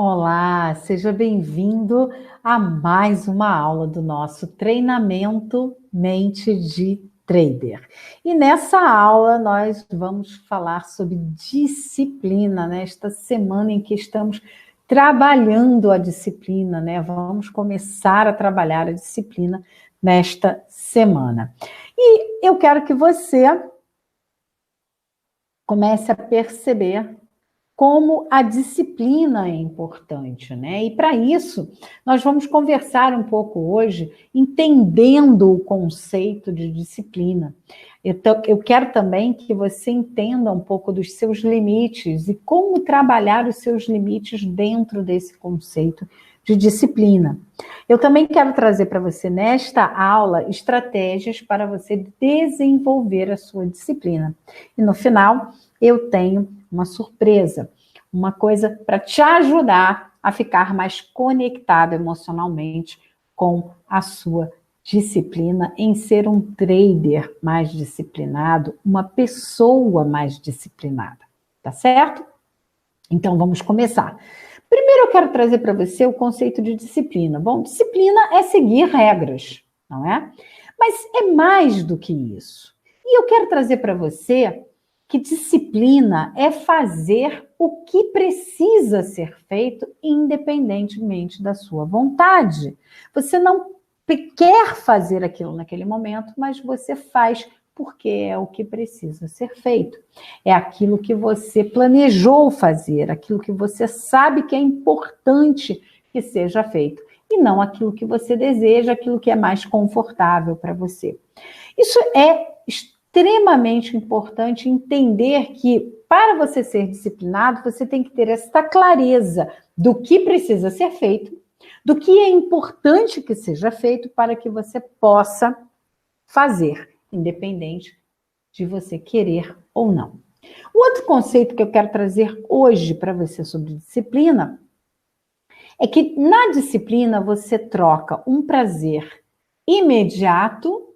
Olá, seja bem-vindo a mais uma aula do nosso treinamento Mente de Trader. E nessa aula nós vamos falar sobre disciplina, né? Esta semana em que estamos trabalhando a disciplina, né? Vamos começar a trabalhar a disciplina nesta semana. E eu quero que você comece a perceber como a disciplina é importante, né? E para isso, nós vamos conversar um pouco hoje, entendendo o conceito de disciplina. Eu quero também que você entenda um pouco dos seus limites e como trabalhar os seus limites dentro desse conceito de disciplina. Eu também quero trazer para você, nesta aula, estratégias para você desenvolver a sua disciplina. E no final, eu tenho uma surpresa, uma coisa para te ajudar a ficar mais conectado emocionalmente com a sua disciplina, em ser um trader mais disciplinado, uma pessoa mais disciplinada, tá certo? Então vamos começar. Primeiro eu quero trazer para você o conceito de disciplina. Bom, disciplina é seguir regras, não é? Mas é mais do que isso. E eu quero trazer para você que disciplina é fazer o que precisa ser feito independentemente da sua vontade. Você não quer fazer aquilo naquele momento, mas você faz porque é o que precisa ser feito. É aquilo que você planejou fazer, aquilo que você sabe que é importante que seja feito, e não aquilo que você deseja, aquilo que é mais confortável para você. Isso é extremamente importante entender que, para você ser disciplinado, você tem que ter essa clareza do que precisa ser feito, do que é importante que seja feito para que você possa fazer, independente de você querer ou não. O outro conceito que eu quero trazer hoje para você sobre disciplina é que na disciplina você troca um prazer imediato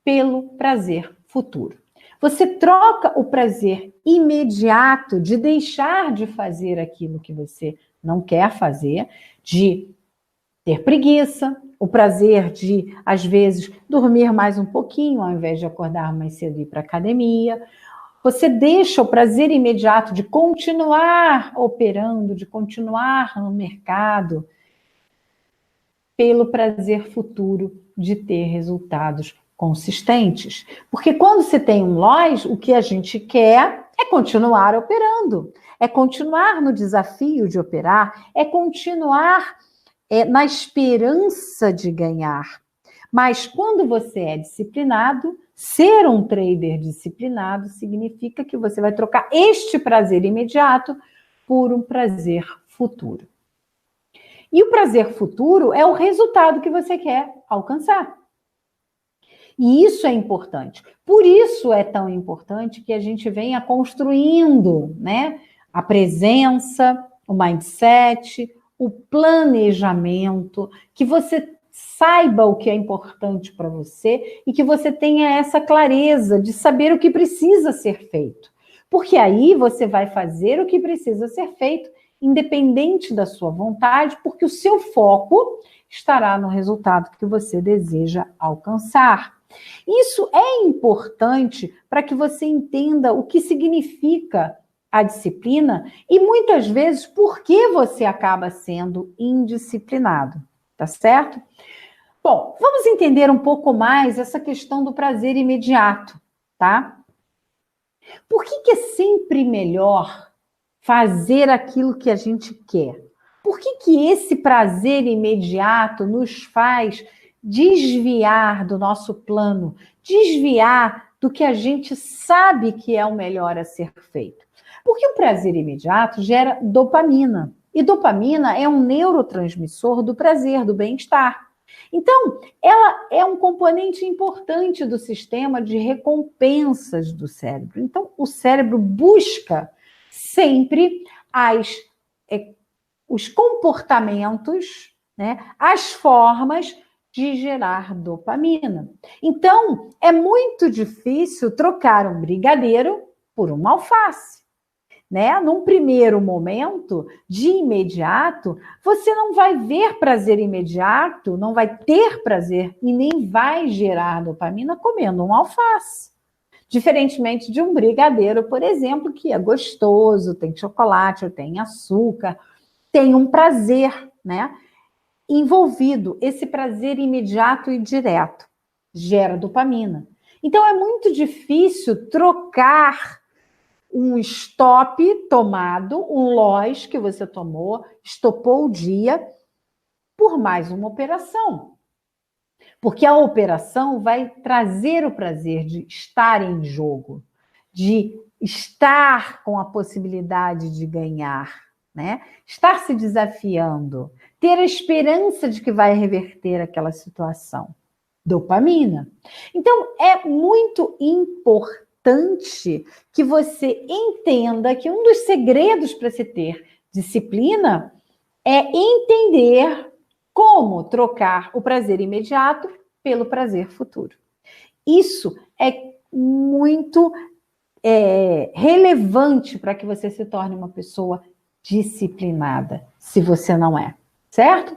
pelo prazer futuro. Você troca o prazer imediato de deixar de fazer aquilo que você não quer fazer, de ter preguiça, o prazer de, às vezes, dormir mais um pouquinho ao invés de acordar mais cedo e ir para a academia. Você deixa o prazer imediato de continuar operando, de continuar no mercado, pelo prazer futuro de ter resultados consistentes. Porque quando você tem um loss, o que a gente quer é continuar operando, é continuar no desafio de operar, é continuar na esperança de ganhar. Mas quando você é disciplinado, ser um trader disciplinado significa que você vai trocar este prazer imediato por um prazer futuro. E o prazer futuro é o resultado que você quer alcançar. E isso é importante. Por isso é tão importante que a gente venha construindo, né, a presença, o mindset, o planejamento, que você saiba o que é importante para você e que você tenha essa clareza de saber o que precisa ser feito. Porque aí você vai fazer o que precisa ser feito, independente da sua vontade, porque o seu foco estará no resultado que você deseja alcançar. Isso é importante para que você entenda o que significa a disciplina e muitas vezes por que você acaba sendo indisciplinado, tá certo? Bom, vamos entender um pouco mais essa questão do prazer imediato, tá? Por que é sempre melhor fazer aquilo que a gente quer? Por que esse prazer imediato nos faz desviar do nosso plano, desviar do que a gente sabe que é o melhor a ser feito? Porque o prazer imediato gera dopamina. E dopamina é um neurotransmissor do prazer, do bem-estar. Então, ela é um componente importante do sistema de recompensas do cérebro. Então, o cérebro busca sempre os comportamentos, né, as formas de gerar dopamina. Então, é muito difícil trocar um brigadeiro por uma alface. né? Num primeiro momento, de imediato, você não vai ver prazer imediato, não vai ter prazer e nem vai gerar dopamina comendo um alface. Diferentemente de um brigadeiro, por exemplo, que é gostoso, tem chocolate, tem açúcar, tem um prazer, né? Envolvido, esse prazer imediato e direto, gera dopamina. Então é muito difícil trocar um stop tomado, um loss que você tomou, estopou o dia, por mais uma operação. Porque a operação vai trazer o prazer de estar em jogo, de estar com a possibilidade de ganhar, né? Estar se desafiando, ter a esperança de que vai reverter aquela situação. Dopamina. Então, é muito importante que você entenda que um dos segredos para se ter disciplina é entender como trocar o prazer imediato pelo prazer futuro. Isso é muito relevante para que você se torne uma pessoa disciplinada, se você não é, certo?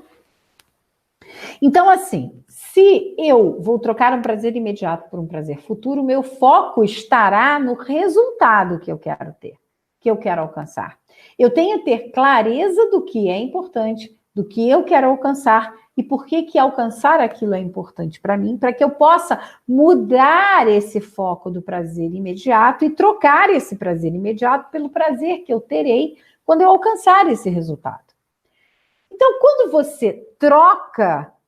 Então, assim, se eu vou trocar um prazer imediato por um prazer futuro, meu foco estará no resultado que eu quero ter, que eu quero alcançar. Eu tenho que ter clareza do que é importante, do que eu quero alcançar e por que alcançar aquilo é importante para mim, para que eu possa mudar esse foco do prazer imediato e trocar esse prazer imediato pelo prazer que eu terei quando eu alcançar esse resultado. Então, quando você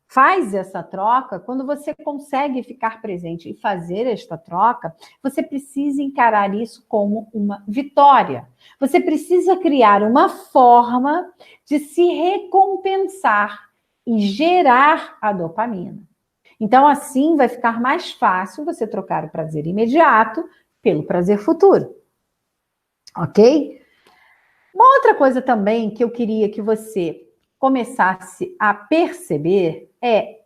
faz essa troca, quando você consegue ficar presente e fazer esta troca, você precisa encarar isso como uma vitória. Você precisa criar uma forma de se recompensar e gerar a dopamina. Então, assim, vai ficar mais fácil você trocar o prazer imediato pelo prazer futuro. Ok? Uma outra coisa também que eu queria que você começasse a perceber é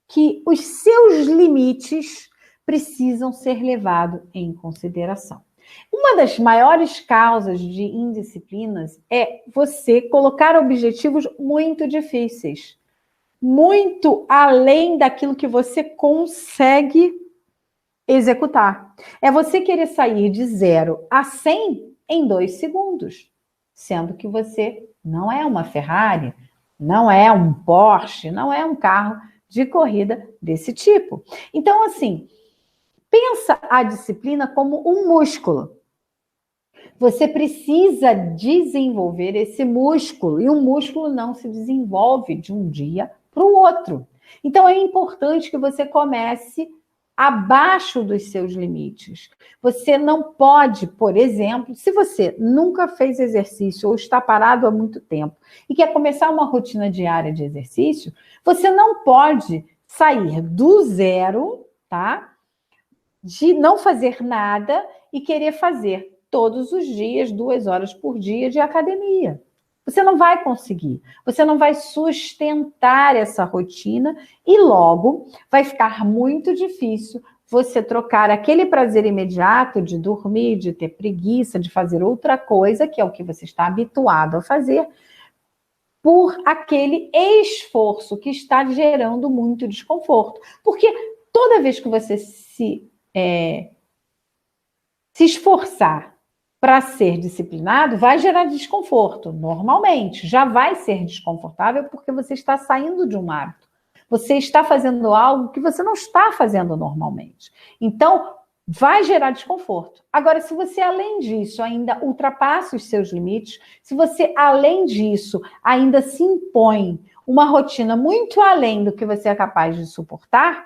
que os seus limites precisam ser levados em consideração. Uma das maiores causas de indisciplinas é você colocar objetivos muito difíceis, muito além daquilo que você consegue executar. É você querer sair de 0 a 100 em 2 segundos, sendo que você não é uma Ferrari, não é um Porsche, não é um carro de corrida desse tipo. Então, assim, pensa a disciplina como um músculo. Você precisa desenvolver esse músculo, e um músculo não se desenvolve de um dia para o outro. Então, é importante que você comece abaixo dos seus limites. Você não pode, por exemplo, se você nunca fez exercício ou está parado há muito tempo e quer começar uma rotina diária de exercício, você não pode sair do 0, tá? De não fazer nada e querer fazer todos os dias, 2 horas por dia de academia. Você não vai conseguir, você não vai sustentar essa rotina e logo vai ficar muito difícil você trocar aquele prazer imediato de dormir, de ter preguiça, de fazer outra coisa, que é o que você está habituado a fazer, por aquele esforço que está gerando muito desconforto. Porque toda vez que você se esforçar para ser disciplinado, vai gerar desconforto, normalmente. Já vai ser desconfortável porque você está saindo de um hábito. Você está fazendo algo que você não está fazendo normalmente. Então, vai gerar desconforto. Agora, se você, além disso, ainda ultrapassa os seus limites, se você, além disso, ainda se impõe uma rotina muito além do que você é capaz de suportar,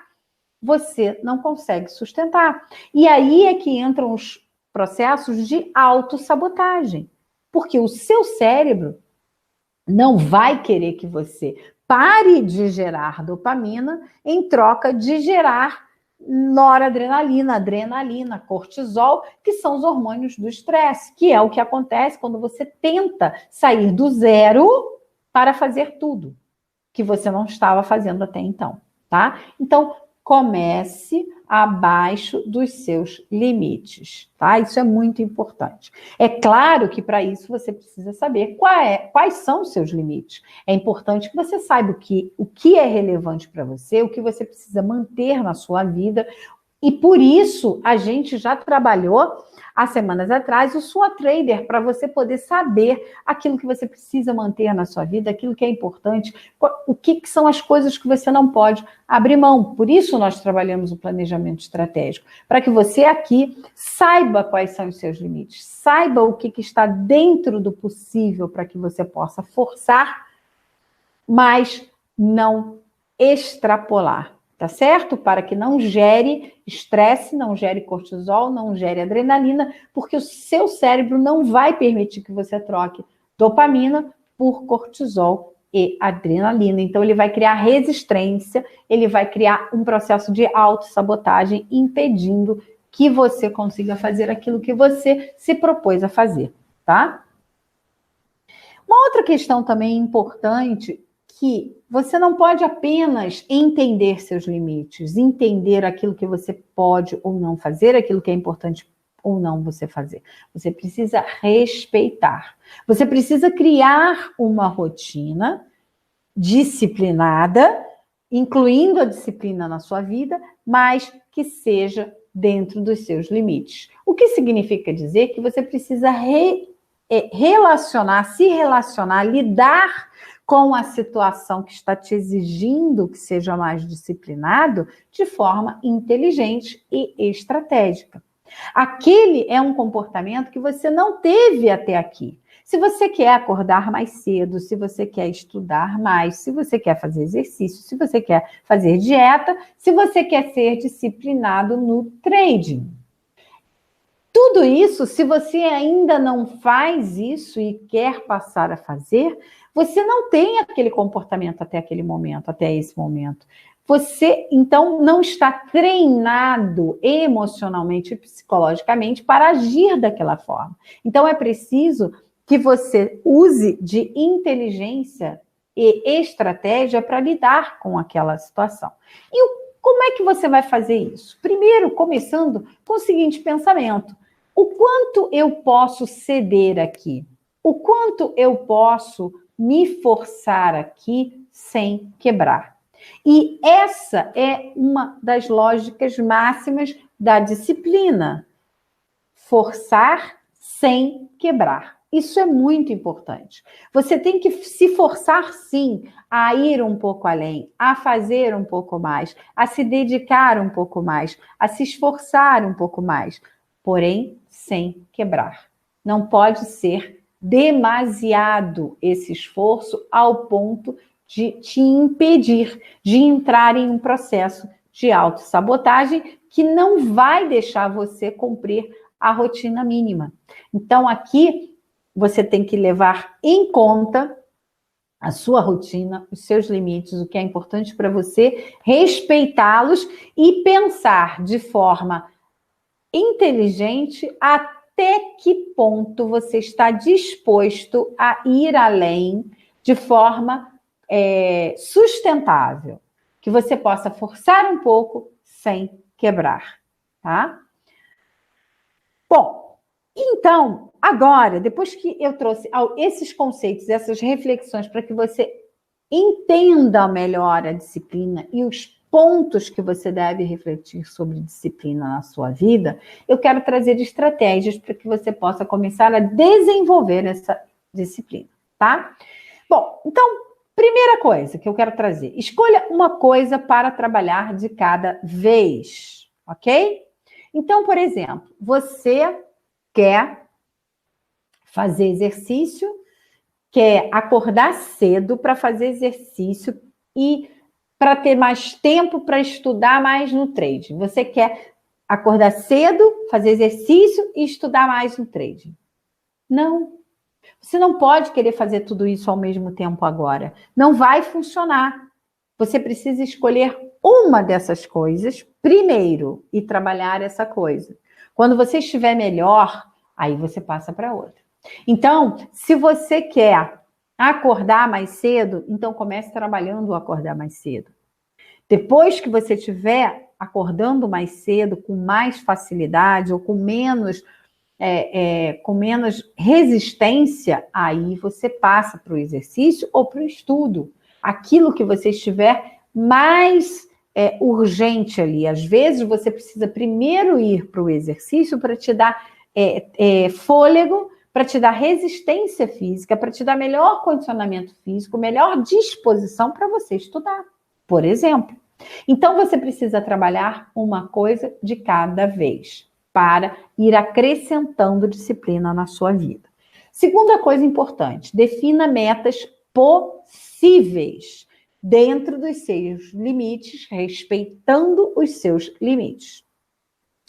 você não consegue sustentar. E aí é que entram os processos de autossabotagem. Porque o seu cérebro não vai querer que você pare de gerar dopamina em troca de gerar noradrenalina, adrenalina, cortisol, que são os hormônios do estresse, que é o que acontece quando você tenta sair do 0 para fazer tudo que você não estava fazendo até então, tá? Então, comece abaixo dos seus limites, tá? Isso é muito importante. É claro que para isso você precisa saber quais são os seus limites. É importante que você saiba o que é relevante para você, o que você precisa manter na sua vida. E por isso a gente já trabalhou há semanas atrás o Sua Trader, para você poder saber aquilo que você precisa manter na sua vida, aquilo que é importante, o que são as coisas que você não pode abrir mão. Por isso nós trabalhamos o planejamento estratégico, para que você aqui saiba quais são os seus limites, saiba o que está dentro do possível para que você possa forçar, mas não extrapolar. Tá certo? Para que não gere estresse, não gere cortisol, não gere adrenalina, porque o seu cérebro não vai permitir que você troque dopamina por cortisol e adrenalina. Então, ele vai criar resistência, ele vai criar um processo de autossabotagem, impedindo que você consiga fazer aquilo que você se propôs a fazer, tá? Uma outra questão também importante, que você não pode apenas entender seus limites, entender aquilo que você pode ou não fazer, aquilo que é importante ou não você fazer. Você precisa respeitar. Você precisa criar uma rotina disciplinada, incluindo a disciplina na sua vida, mas que seja dentro dos seus limites. O que significa dizer que você precisa se relacionar, lidar com a situação que está te exigindo que seja mais disciplinado de forma inteligente e estratégica. Aquele é um comportamento que você não teve até aqui. Se você quer acordar mais cedo, se você quer estudar mais, se você quer fazer exercício, se você quer fazer dieta, se você quer ser disciplinado no trading. Tudo isso, se você ainda não faz isso e quer passar a fazer, você não tem aquele comportamento até aquele momento, até esse momento. Você, então, não está treinado emocionalmente e psicologicamente para agir daquela forma. Então, é preciso que você use de inteligência e estratégia para lidar com aquela situação. E como é que você vai fazer isso? Primeiro, começando com o seguinte pensamento: o quanto eu posso ceder aqui? O quanto eu posso me forçar aqui sem quebrar? E essa é uma das lógicas máximas da disciplina. Forçar sem quebrar. Isso é muito importante. Você tem que se forçar, sim, a ir um pouco além, a fazer um pouco mais, a se dedicar um pouco mais, a se esforçar um pouco mais, porém, sem quebrar. Não pode ser demasiado esse esforço ao ponto de te impedir de entrar em um processo de autossabotagem que não vai deixar você cumprir a rotina mínima. Então, aqui, você tem que levar em conta a sua rotina, os seus limites, o que é importante para você, respeitá-los e pensar de forma inteligente até que ponto você está disposto a ir além de forma sustentável, que você possa forçar um pouco sem quebrar, tá? Bom, então, agora, depois que eu trouxe esses conceitos, essas reflexões para que você entenda melhor a disciplina e os pontos que você deve refletir sobre disciplina na sua vida, eu quero trazer estratégias para que você possa começar a desenvolver essa disciplina, tá? Bom, então, primeira coisa que eu quero trazer, escolha uma coisa para trabalhar de cada vez, ok? Então, por exemplo, você quer fazer exercício, quer acordar cedo para fazer exercício e para ter mais tempo para estudar mais no trading. Você quer acordar cedo, fazer exercício e estudar mais no trading. Não. Você não pode querer fazer tudo isso ao mesmo tempo agora. Não vai funcionar. Você precisa escolher uma dessas coisas primeiro e trabalhar essa coisa. Quando você estiver melhor, aí você passa para outra. Então, se você quer acordar mais cedo, então comece trabalhando o acordar mais cedo. Depois que você estiver acordando mais cedo, com mais facilidade ou com menos resistência, aí você passa para o exercício ou para o estudo. Aquilo que você estiver mais urgente ali. Às vezes você precisa primeiro ir para o exercício para te dar fôlego, para te dar resistência física, para te dar melhor condicionamento físico, melhor disposição para você estudar, por exemplo. Então, você precisa trabalhar uma coisa de cada vez para ir acrescentando disciplina na sua vida. Segunda coisa importante, defina metas possíveis dentro dos seus limites, respeitando os seus limites.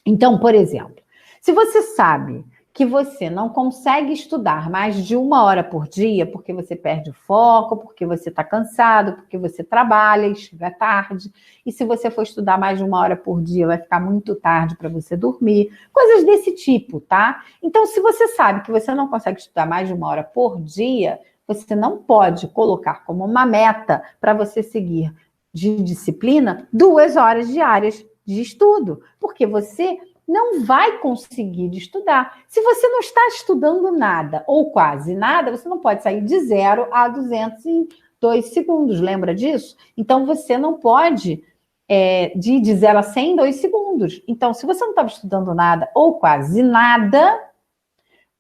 Então, por exemplo, se você sabe que você não consegue estudar mais de 1 hora por dia, porque você perde o foco, porque você está cansado, porque você trabalha e chega tarde, e se você for estudar mais de 1 hora por dia, vai ficar muito tarde para você dormir, coisas desse tipo, tá? Então, se você sabe que você não consegue estudar mais de 1 hora por dia, você não pode colocar como uma meta para você seguir de disciplina 2 horas diárias de estudo, porque você não vai conseguir de estudar. Se você não está estudando nada ou quase nada, você não pode sair de 0 a 200 em 2 segundos, lembra disso? Então, você não pode de 0 a 100 em 2 segundos. Então, se você não estava estudando nada ou quase nada,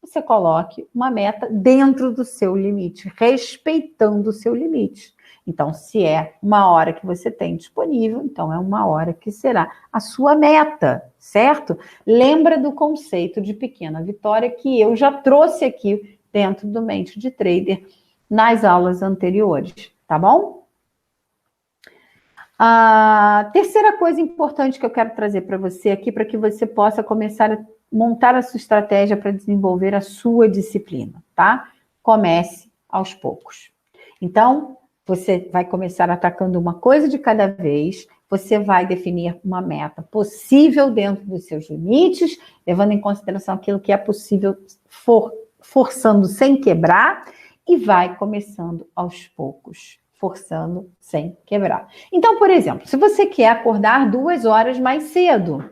você coloque uma meta dentro do seu limite, respeitando o seu limite. Então, se é 1 hora que você tem disponível, então é 1 hora que será a sua meta, certo? Lembra do conceito de pequena vitória que eu já trouxe aqui dentro do Mente de Trader nas aulas anteriores, tá bom? A terceira coisa importante que eu quero trazer para você aqui, para que você possa começar a montar a sua estratégia para desenvolver a sua disciplina, tá? Comece aos poucos. Então, você vai começar atacando uma coisa de cada vez, você vai definir uma meta possível dentro dos seus limites, levando em consideração aquilo que é possível, forçando sem quebrar, e vai começando aos poucos, forçando sem quebrar. Então, por exemplo, se você quer acordar 2 horas mais cedo,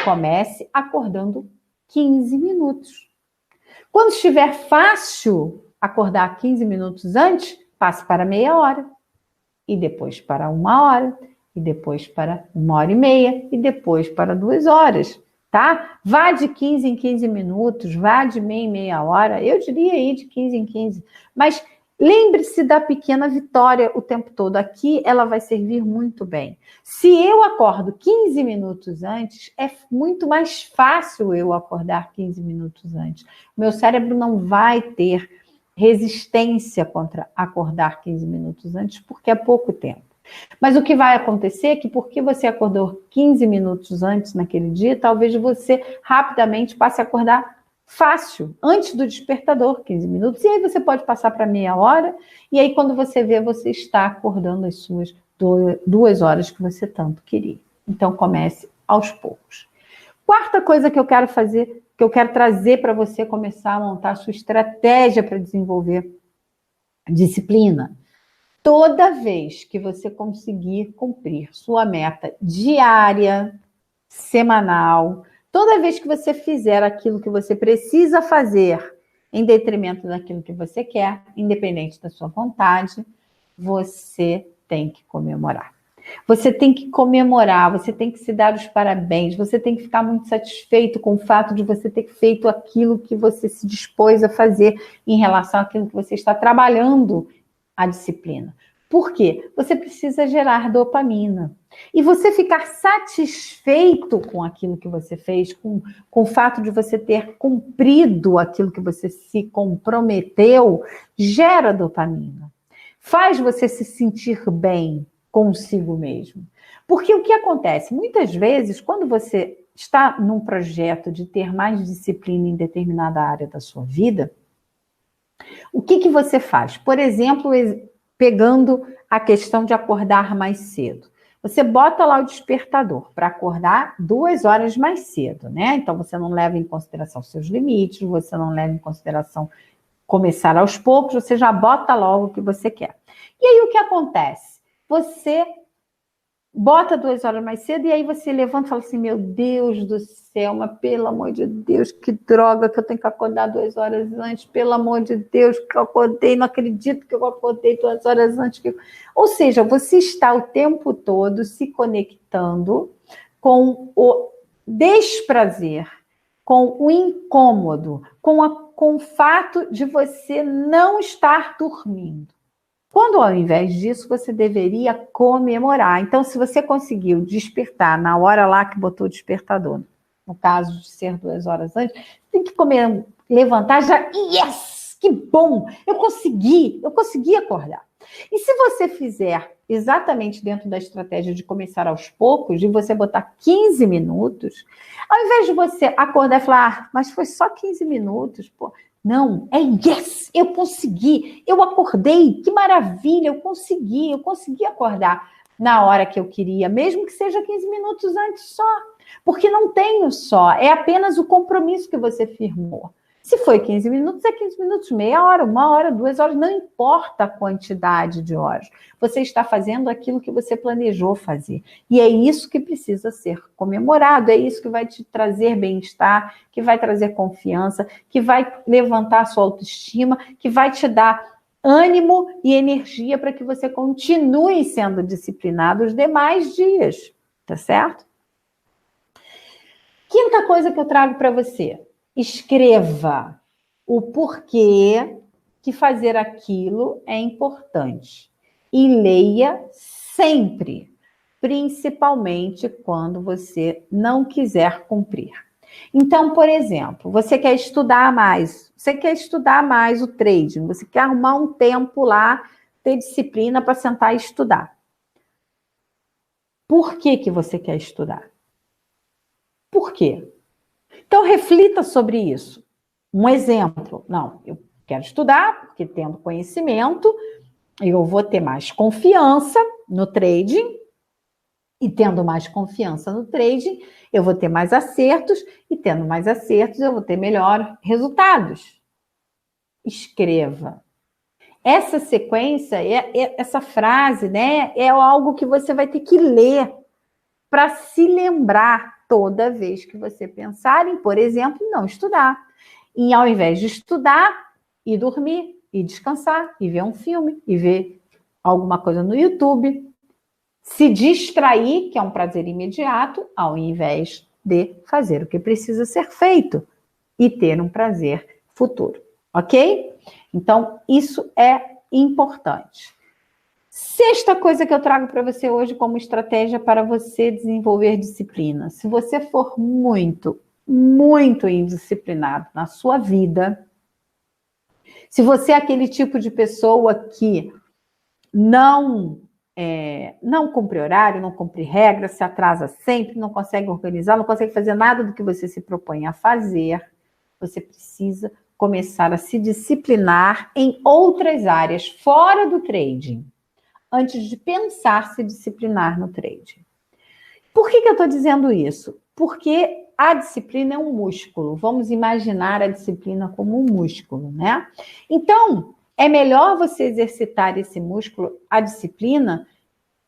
comece acordando 15 minutos. Quando estiver fácil acordar 15 minutos antes, passe para meia hora, e depois para 1 hora, e depois para 1h30, e depois para 2 horas, tá? Vá de 15 em 15 minutos, vá de meia em meia hora, eu diria aí de 15 em 15, mas lembre-se da pequena vitória o tempo todo. Aqui ela vai servir muito bem. Se eu acordo 15 minutos antes, é muito mais fácil eu acordar 15 minutos antes. Meu cérebro não vai ter resistência contra acordar 15 minutos antes, porque é pouco tempo. Mas o que vai acontecer é que porque você acordou 15 minutos antes naquele dia, talvez você rapidamente passe a acordar fácil, antes do despertador, 15 minutos, e aí você pode passar para meia hora, e aí quando você vê, você está acordando as suas 2 horas que você tanto queria. Então comece aos poucos. Quarta coisa que eu quero fazer, que eu quero trazer para você começar a montar a sua estratégia para desenvolver disciplina. Toda vez que você conseguir cumprir sua meta diária, semanal, toda vez que você fizer aquilo que você precisa fazer em detrimento daquilo que você quer, independente da sua vontade, você tem que comemorar. Você tem que comemorar, você tem que se dar os parabéns, você tem que ficar muito satisfeito com o fato de você ter feito aquilo que você se dispôs a fazer em relação àquilo que você está trabalhando a disciplina. Por quê? Você precisa gerar dopamina. E você ficar satisfeito com aquilo que você fez, com o fato de você ter cumprido aquilo que você se comprometeu, gera dopamina. Faz você se sentir bem consigo mesmo. Porque o que acontece? Muitas vezes, quando você está num projeto de ter mais disciplina em determinada área da sua vida, o que você faz? Por exemplo, pegando a questão de acordar mais cedo. Você bota lá o despertador para acordar 2 horas mais cedo, né? Então, você não leva em consideração seus limites, você não leva em consideração começar aos poucos, você já bota logo o que você quer. E aí, o que acontece? Você bota 2 horas mais cedo, e aí você levanta e fala assim, meu Deus do céu, mas pelo amor de Deus, que droga que eu tenho que acordar 2 horas antes, pelo amor de Deus, que eu acordei, não acredito que eu acordei 2 horas antes. Ou seja, você está o tempo todo se conectando com o desprazer, com o incômodo, com o fato de você não estar dormindo. Quando, ao invés disso, você deveria comemorar. Então, se você conseguiu despertar na hora lá que botou o despertador, no caso de ser 2 horas antes, tem que levantar já, yes, que bom, eu consegui acordar. E se você fizer exatamente dentro da estratégia de começar aos poucos, de você botar 15 minutos, ao invés de você acordar e falar, mas foi só 15 minutos, pô. Não, é yes, eu consegui, eu acordei, que maravilha, eu consegui acordar na hora que eu queria, mesmo que seja 15 minutos antes só, porque não tem o só, é apenas o compromisso que você firmou. Se foi 15 minutos, é 15 minutos, meia hora, 1 hora, 2 horas, não importa a quantidade de horas. Você está fazendo aquilo que você planejou fazer. E é isso que precisa ser comemorado, é isso que vai te trazer bem-estar, que vai trazer confiança, que vai levantar a sua autoestima, que vai te dar ânimo e energia para que você continue sendo disciplinado os demais dias, tá certo? Quinta coisa que eu trago para você. Escreva o porquê que fazer aquilo é importante. E leia sempre, principalmente quando você não quiser cumprir. Então, por exemplo, você quer estudar mais o trading, você quer arrumar um tempo lá, ter disciplina para sentar e estudar. Por que você quer estudar? Por quê? Então, reflita sobre isso. Um exemplo. Não, eu quero estudar, porque tendo conhecimento, eu vou ter mais confiança no trading, e tendo mais confiança no trading, eu vou ter mais acertos, e tendo mais acertos, eu vou ter melhores resultados. Escreva. Essa sequência, essa frase, né, é algo que você vai ter que ler para se lembrar toda vez que você pensar em, por exemplo, não estudar. E ao invés de estudar, ir dormir, ir descansar, ir ver um filme, ir ver alguma coisa no YouTube. Se distrair, que é um prazer imediato, ao invés de fazer o que precisa ser feito e ter um prazer futuro, ok? Então, isso é importante. Sexta coisa que eu trago para você hoje como estratégia para você desenvolver disciplina. Se você for muito, muito indisciplinado na sua vida, se você é aquele tipo de pessoa que não cumpre horário, não cumpre regra, se atrasa sempre, não consegue organizar, não consegue fazer nada do que você se propõe a fazer, você precisa começar a se disciplinar em outras áreas, fora do trading, antes de pensar se disciplinar no trading. Por que eu estou dizendo isso? Porque a disciplina é um músculo. Vamos imaginar a disciplina como um músculo, né? Então, é melhor você exercitar esse músculo, a disciplina,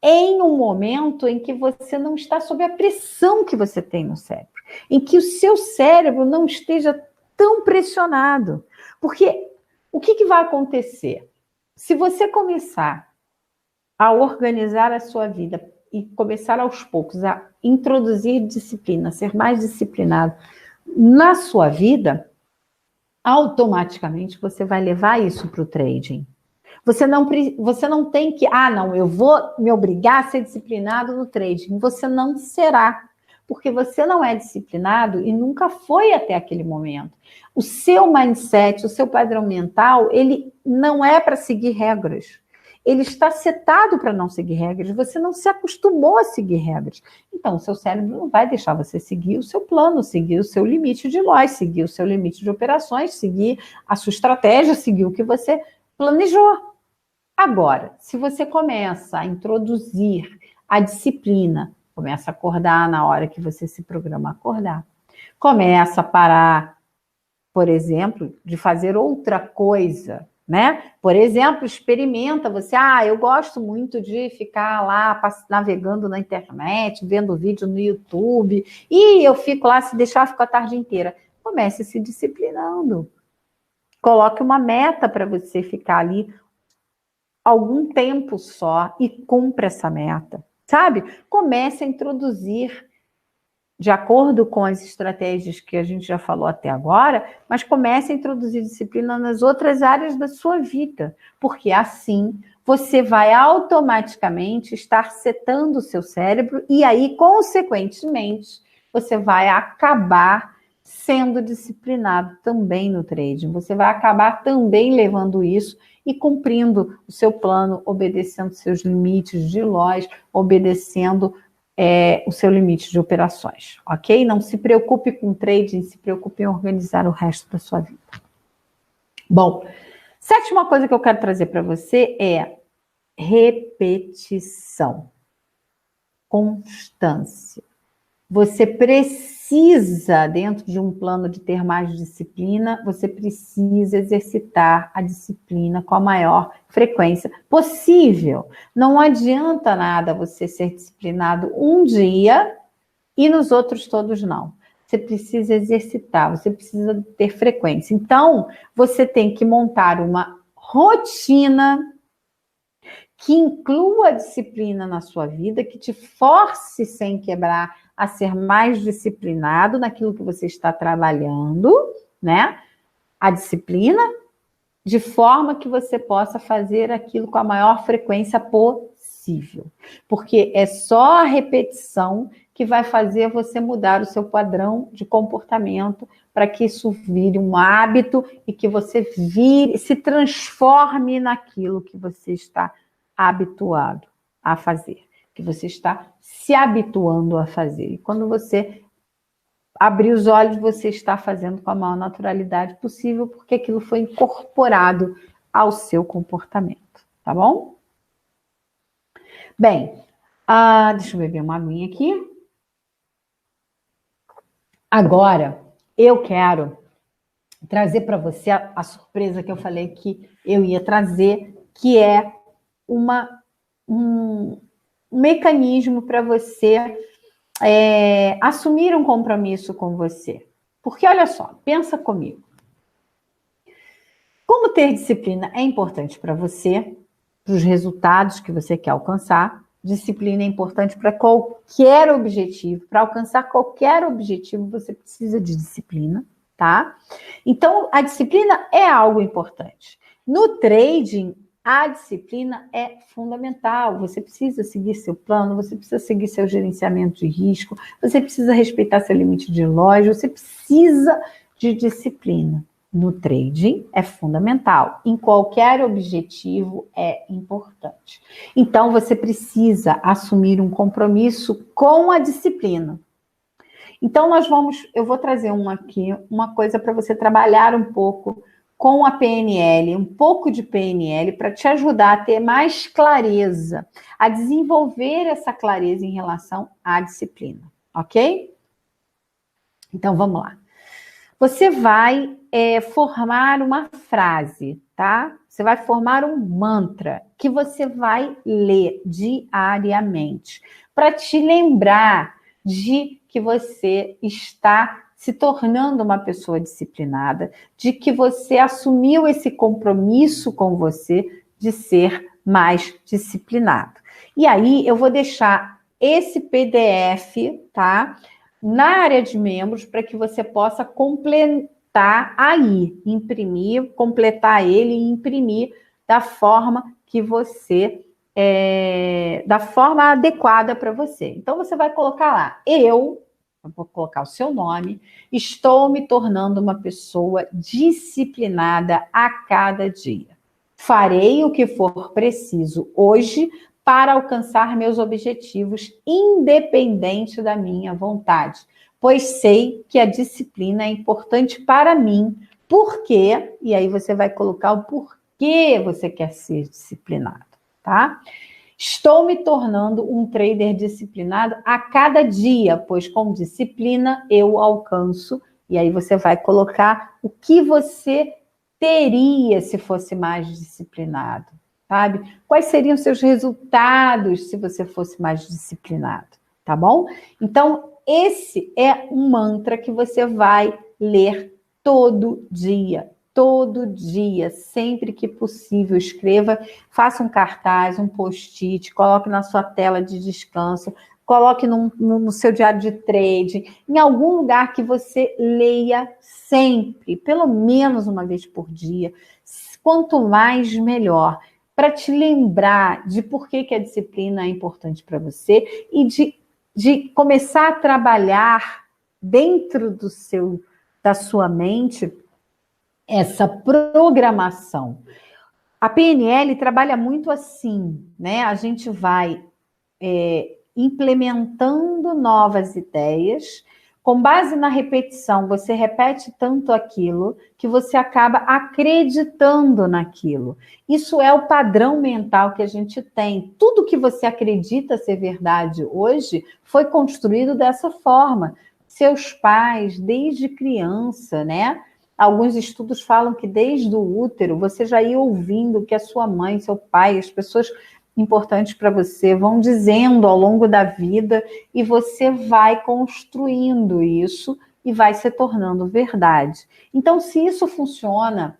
em um momento em que você não está sob a pressão que você tem no cérebro, em que o seu cérebro não esteja tão pressionado. Porque o que vai acontecer? Se você começar a organizar a sua vida e começar aos poucos a introduzir disciplina, ser mais disciplinado na sua vida, automaticamente você vai levar isso para o trading. Você não tem que, não, eu vou me obrigar a ser disciplinado no trading. Você não será, porque você não é disciplinado e nunca foi até aquele momento. O seu mindset, o seu padrão mental, ele não é para seguir regras. Ele está setado para não seguir regras, você não se acostumou a seguir regras. Então, o seu cérebro não vai deixar você seguir o seu plano, seguir o seu limite de loss, seguir o seu limite de operações, seguir a sua estratégia, seguir o que você planejou. Agora, se você começa a introduzir a disciplina, começa a acordar na hora que você se programa a acordar, começa a parar, por exemplo, de fazer outra coisa né? Por exemplo, experimenta você, eu gosto muito de ficar lá navegando na internet, vendo vídeo no YouTube, e eu fico lá, se deixar, eu fico a tarde inteira. Comece se disciplinando. Coloque uma meta para você ficar ali algum tempo só e cumpra essa meta, sabe? Comece a introduzir de acordo com as estratégias que a gente já falou até agora, mas comece a introduzir disciplina nas outras áreas da sua vida, porque assim você vai automaticamente estar setando o seu cérebro e aí, consequentemente, você vai acabar sendo disciplinado também no trading. Você vai acabar também levando isso e cumprindo o seu plano, obedecendo seus limites de loja, obedecendo o seu limite de operações, ok? Não se preocupe com trading, se preocupe em organizar o resto da sua vida. Bom, sétima coisa que eu quero trazer para você é repetição, constância. Você precisa, dentro de um plano de ter mais disciplina, você precisa exercitar a disciplina com a maior frequência possível. Não adianta nada você ser disciplinado um dia e nos outros todos não. Você precisa exercitar, você precisa ter frequência. Então, você tem que montar uma rotina que inclua a disciplina na sua vida, que te force sem quebrar a ser mais disciplinado naquilo que você está trabalhando, né? A disciplina, de forma que você possa fazer aquilo com a maior frequência possível. Porque é só a repetição que vai fazer você mudar o seu padrão de comportamento para que isso vire um hábito e que você se transforme naquilo que você está habituado a fazer, que você está se habituando a fazer. E quando você abrir os olhos, você está fazendo com a maior naturalidade possível, porque aquilo foi incorporado ao seu comportamento, tá bom? Bem, deixa eu beber uma aguinha aqui. Agora, eu quero trazer para você a surpresa que eu falei que eu ia trazer, que é um mecanismo para você assumir um compromisso com você. Porque, olha só, pensa comigo. Como ter disciplina é importante para você, para os resultados que você quer alcançar. Disciplina é importante para qualquer objetivo. Para alcançar qualquer objetivo, você precisa de disciplina, tá? Então, a disciplina é algo importante. No trading, a disciplina é fundamental. Você precisa seguir seu plano, você precisa seguir seu gerenciamento de risco, você precisa respeitar seu limite de loja, você precisa de disciplina. No trading é fundamental. Em qualquer objetivo é importante. Então, você precisa assumir um compromisso com a disciplina. Então, eu vou trazer uma coisa para você trabalhar um pouco com a PNL, um pouco de PNL, para te ajudar a ter mais clareza, a desenvolver essa clareza em relação à disciplina, ok? Então, vamos lá. Você vai formar uma frase, tá? Você vai formar um mantra que você vai ler diariamente, para te lembrar de que você está se tornando uma pessoa disciplinada, de que você assumiu esse compromisso com você de ser mais disciplinado. E aí, eu vou deixar esse PDF, tá? Na área de membros, para que você possa completar aí, completar ele e imprimir da forma que você, da forma adequada para você. Então, você vai colocar lá, eu vou colocar o seu nome, estou me tornando uma pessoa disciplinada a cada dia. Farei o que for preciso hoje para alcançar meus objetivos, independente da minha vontade, pois sei que a disciplina é importante para mim. Por quê? E aí você vai colocar o porquê você quer ser disciplinado, tá? Estou me tornando um trader disciplinado a cada dia, pois com disciplina eu alcanço. E aí você vai colocar o que você teria se fosse mais disciplinado, sabe? Quais seriam seus resultados se você fosse mais disciplinado, tá bom? Então, esse é um mantra que você vai ler todo dia, sempre que possível. Escreva, faça um cartaz, um post-it, coloque na sua tela de descanso, coloque no seu diário de trade, em algum lugar que você leia sempre, pelo menos uma vez por dia. Quanto mais, melhor. Para te lembrar de por que a disciplina é importante para você e de começar a trabalhar dentro da sua mente essa programação. A PNL trabalha muito assim, né? A gente vai implementando novas ideias, com base na repetição, você repete tanto aquilo que você acaba acreditando naquilo. Isso é o padrão mental que a gente tem. Tudo que você acredita ser verdade hoje foi construído dessa forma. Seus pais, desde criança, né? Alguns estudos falam que desde o útero você já ia ouvindo que a sua mãe, seu pai, as pessoas importantes para você vão dizendo ao longo da vida e você vai construindo isso e vai se tornando verdade. Então, se isso funciona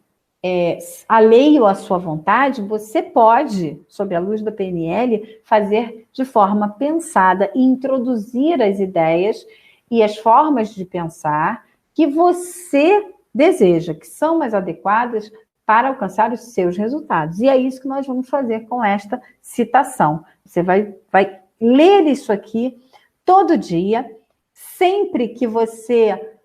alheio à sua vontade, você pode, sob a luz da PNL, fazer de forma pensada e introduzir as ideias e as formas de pensar que você deseja, que são mais adequadas para alcançar os seus resultados. E é isso que nós vamos fazer com esta citação. Você vai ler isso aqui todo dia, sempre que você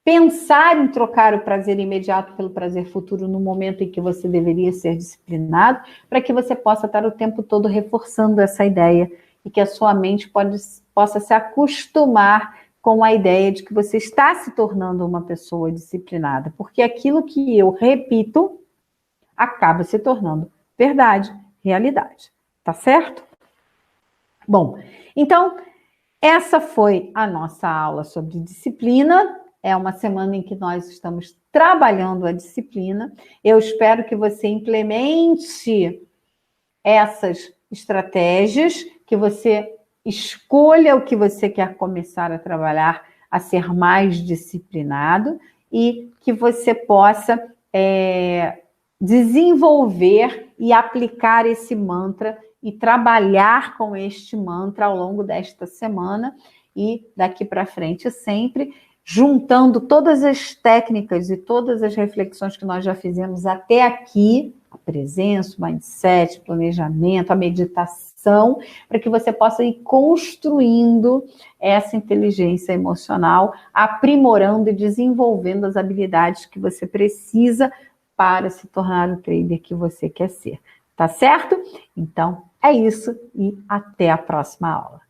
pensar em trocar o prazer imediato pelo prazer futuro no momento em que você deveria ser disciplinado, para que você possa estar o tempo todo reforçando essa ideia e que a sua mente possa se acostumar com a ideia de que você está se tornando uma pessoa disciplinada, porque aquilo que eu repito acaba se tornando verdade, realidade. Tá certo? Bom, então, essa foi a nossa aula sobre disciplina. É uma semana em que nós estamos trabalhando a disciplina. Eu espero que você implemente essas estratégias, que você escolha o que você quer começar a trabalhar, a ser mais disciplinado e que você possa desenvolver e aplicar esse mantra e trabalhar com este mantra ao longo desta semana e daqui para frente sempre, juntando todas as técnicas e todas as reflexões que nós já fizemos até aqui, a presença, o mindset, o planejamento, a meditação, para que você possa ir construindo essa inteligência emocional, aprimorando e desenvolvendo as habilidades que você precisa para se tornar o trader que você quer ser. Tá certo? Então, é isso e até a próxima aula.